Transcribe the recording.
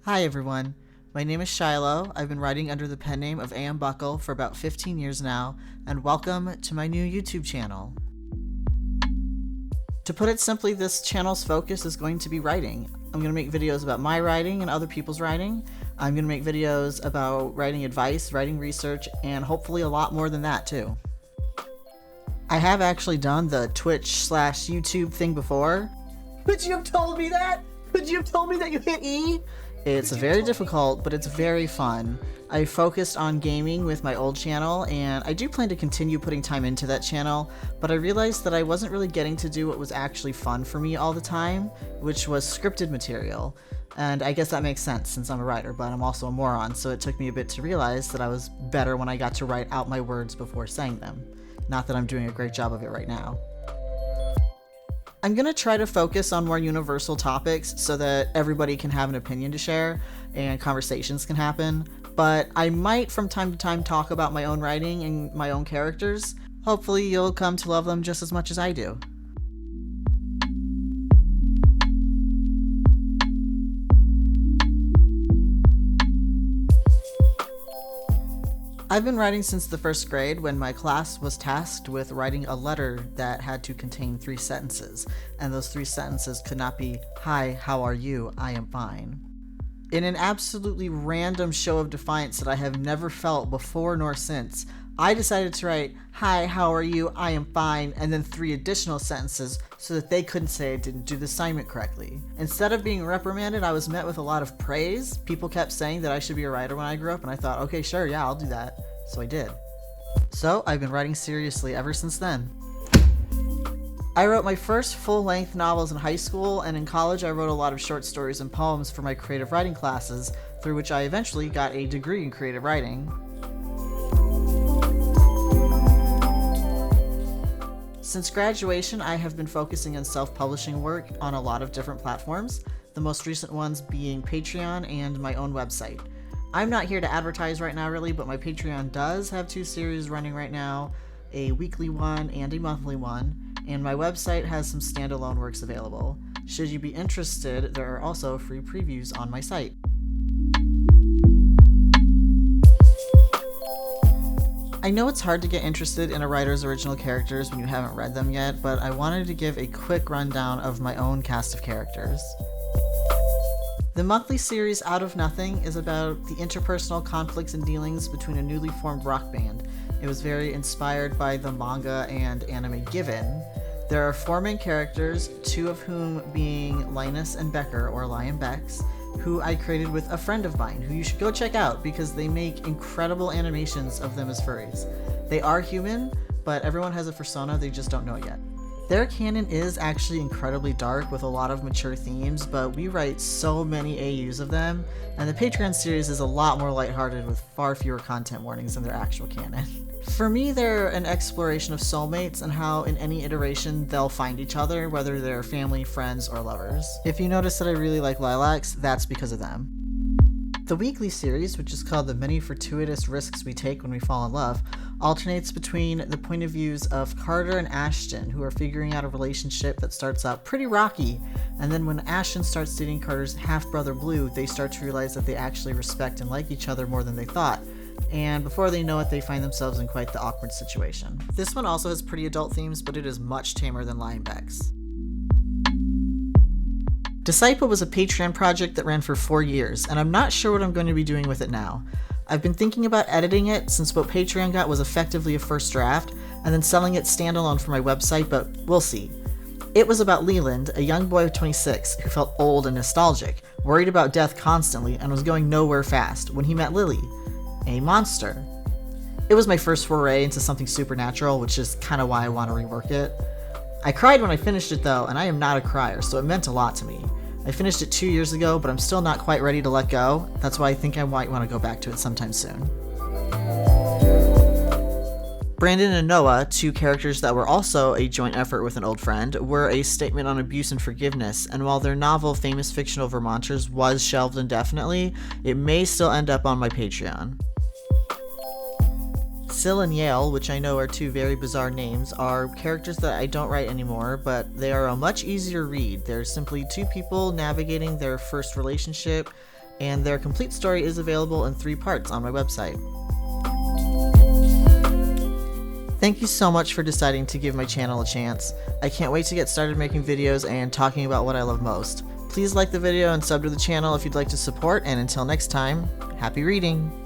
Hi everyone, my name is Shiloh. I've been writing under the pen name of A.M. Buckle for about 15 years now, and welcome to my new YouTube channel. To put it simply, this channel's focus is going to be writing. I'm going to make videos about my writing and other people's writing. I'm going to make videos about writing advice, writing research, and hopefully a lot more than that too. I have actually done the Twitch/YouTube thing before. Could you have told me that? Could you have told me that you hit E? It's very difficult, but it's very fun. I focused on gaming with my old channel, and I do plan to continue putting time into that channel, but I realized that I wasn't really getting to do what was actually fun for me all the time, which was scripted material. And I guess that makes sense since I'm a writer, but I'm also a moron, so it took me a bit to realize that I was better when I got to write out my words before saying them. Not that I'm doing a great job of it right now. I'm going to try to focus on more universal topics so that everybody can have an opinion to share and conversations can happen, but I might from time to time talk about my own writing and my own characters. Hopefully you'll come to love them just as much as I do. I've been writing since the first grade when my class was tasked with writing a letter that had to contain 3 sentences, and those 3 sentences could not be, "Hi, how are you? I am fine." In an absolutely random show of defiance that I have never felt before nor since, I decided to write, "Hi, how are you? I am fine," and then 3 additional sentences so that they couldn't say I didn't do the assignment correctly. Instead of being reprimanded, I was met with a lot of praise. People kept saying that I should be a writer when I grew up, and I thought, okay, sure, yeah, I'll do that. So I did. So I've been writing seriously ever since then. I wrote my first full-length novels in high school, and in college I wrote a lot of short stories and poems for my creative writing classes, through which I eventually got a degree in creative writing. Since graduation, I have been focusing on self-publishing work on a lot of different platforms, the most recent ones being Patreon and my own website. I'm not here to advertise right now really, but my Patreon does have 2 series running right now, a weekly one and a monthly one, and my website has some standalone works available. Should you be interested, there are also free previews on my site. I know it's hard to get interested in a writer's original characters when you haven't read them yet, but I wanted to give a quick rundown of my own cast of characters. The monthly series Out of Nothing is about the interpersonal conflicts and dealings between a newly formed rock band. It was very inspired by the manga and anime Given. There are 4 main characters, 2 of whom being Linus and Becker, or Lion Becks, who I created with a friend of mine, who you should go check out because they make incredible animations of them as furries. They are human, but everyone has a persona, they just don't know it yet. Their canon is actually incredibly dark with a lot of mature themes, but we write so many AUs of them, and the Patreon series is a lot more lighthearted with far fewer content warnings than their actual canon. For me, they're an exploration of soulmates and how in any iteration they'll find each other, whether they're family, friends, or lovers. If you notice that I really like lilacs, that's because of them. The weekly series, which is called The Many Fortuitous Risks We Take When We Fall in Love, alternates between the point of views of Carter and Ashton, who are figuring out a relationship that starts out pretty rocky, and then when Ashton starts dating Carter's half-brother Blue, they start to realize that they actually respect and like each other more than they thought, and before they know it, they find themselves in quite the awkward situation. This one also has pretty adult themes, but it is much tamer than Lion Becks. Disciple was a Patreon project that ran for 4 years, and I'm not sure what I'm going to be doing with it now. I've been thinking about editing it since what Patreon got was effectively a first draft, and then selling it standalone for my website, but we'll see. It was about Leland, a young boy of 26 who felt old and nostalgic, worried about death constantly, and was going nowhere fast when he met Lily, a monster. It was my first foray into something supernatural, which is kind of why I want to rework it. I cried when I finished it though, and I am not a crier, so it meant a lot to me. I finished it 2 years ago, but I'm still not quite ready to let go. That's why I think I might want to go back to it sometime soon. Brandon and Noah, 2 characters that were also a joint effort with an old friend, were a statement on abuse and forgiveness, and while their novel Famous Fictional Vermonters was shelved indefinitely, it may still end up on my Patreon. Syl and Yale, which I know are 2 very bizarre names, are characters that I don't write anymore, but they are a much easier read. They're simply 2 people navigating their first relationship, and their complete story is available in 3 parts on my website. Thank you so much for deciding to give my channel a chance. I can't wait to get started making videos and talking about what I love most. Please like the video and sub to the channel if you'd like to support, and until next time, happy reading!